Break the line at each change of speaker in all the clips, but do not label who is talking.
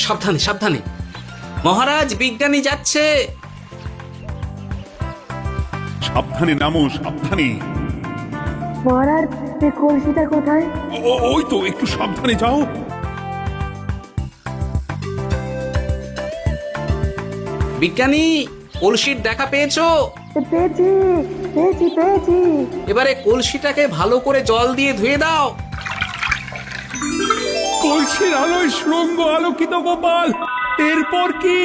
সাবধানে সাবধানে। মহারাজ, বিজ্ঞানী যাচ্ছে।
সাবধানে নামো, সাবধানে।
মহারাজ, এই কলসিটা কোথায়?
ওই তো, একটু সাবধানে যাও।
বিজ্ঞানী, কলসির দেখা পেয়েছো?
পেয়েছি পেয়েছি পেয়েছি।
এবারে কলসিটাকে ভালো করে জল দিয়ে ধুয়ে দাও।
কলসির আলোয় সুড়ঙ্গ আলোকিত গোপাল। এরপর কি?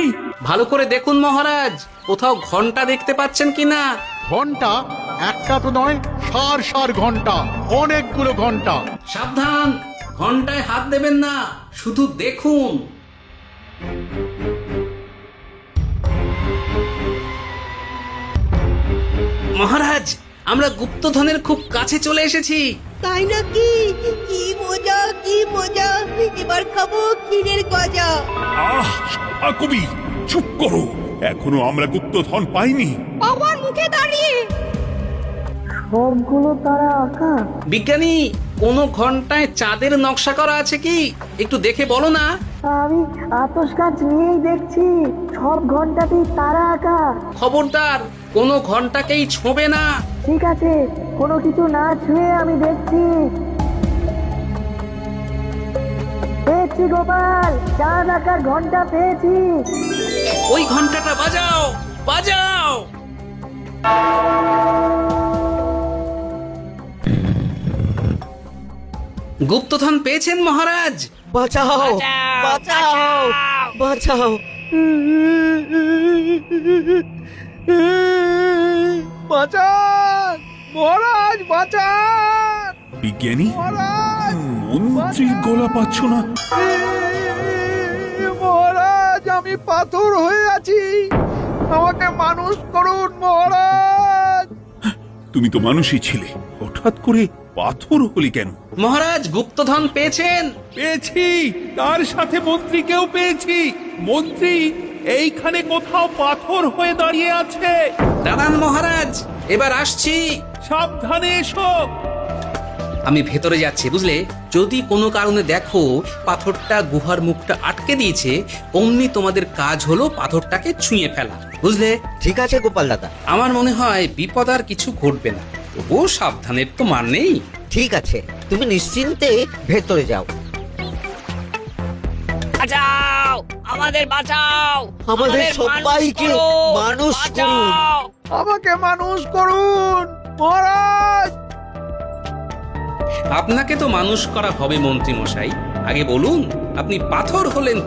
ভালো করে দেখুন মহারাজ, কোথাও ঘন্টা দেখতে পাচ্ছেন কিনা।
ঘন্টা? একটা তো নয়, সার সার ঘন্টা, অনেকগুলো ঘন্টা।
সাবধান, ঘন্টায় হাত দেবেন না, শুধু দেখুন। মহারাজ, আমরা গুপ্তধনের খুব কাছে চলে এসেছি।
তাই নাকি? কি মজা, কি মজা! এবার খাবো ক্ষীরের গজা।
কবি চুপ করো, এখনো আমরা গুপ্তধন পাইনি।
আমার মুখে দাঁড়িয়ে
সবগুলো তারা আঁকা।
বিজ্ঞানী, কোন ঘন্টায় চাঁদের নকশা করা আছে কি? একটু দেখে বলো না।
আমি আতস কাজ নিয়েই দেখছি, সব ঘন্টাতেই তারা আঁকা।
খবরদার, কোনো ঘন্টাকেই ছোঁবে না।
ঠিক আছে, কোনো কিছু না ছুঁয়ে আমি দেখছি। পেয়েছি গোপাল, চাঁদ আঁকার ঘন্টা পেয়েছি।
ওই ঘন্টাটা বাজাও, বাজাও। গুপ্তধন পেয়েছেন মহারাজ।
বাঁচাও, বাঁচাও, বাঁচাও!
বাঁচান মহারাজ, বাঁচান
বিজ্ঞানী,
মহারাজ!
মন্ত্রীর গলা পাচ্ছ না?
মহারাজ, আমি পাথর হয়ে আছি, আমাকে মানুষ করুন মহারাজ।
তুমি তো মানুষই ছিলে, হঠাৎ করে পাথর হলি কেন?
মহারাজ, গুপ্তধন পেয়েছেন?
পেয়েছি, তার সাথে মন্ত্রীকেও পেয়েছি। মন্ত্রী এইখানে কোথাও পাথর হয়ে দাঁড়িয়ে আছে।
দাঁড়ান মহারাজ, এবার আসছি।
সাবধানে এসো।
আমি ভেতরে যাচ্ছি, বুঝলে? যদি কোনো কারণে দেখো পাথরটা গুহার মুখটা আটকে দিয়েছে, অমনি তোমাদের কাজ হলো পাথরটাকে ছুঁয়ে ফেলা, বুঝলে?
ঠিক আছে গোপাল দাদা।
আমার মনে হয় বিপদ আর কিছু ঘটবে না, তবুও সাবধানের তো মান নেই।
ঠিক আছে, তুমি নিশ্চিন্তে ভেতরে যাও।
বাঁচাও, আমাদের বাঁচাও,
আমাদের সবাইকে মানুষ করুন।
আমাকে মানুষ করুন মহারাজ।
আপনাকে তো মানুষ করা হবে মন্ত্রী মশাই। আগে বলুন, আপনি পাথর হলেন কি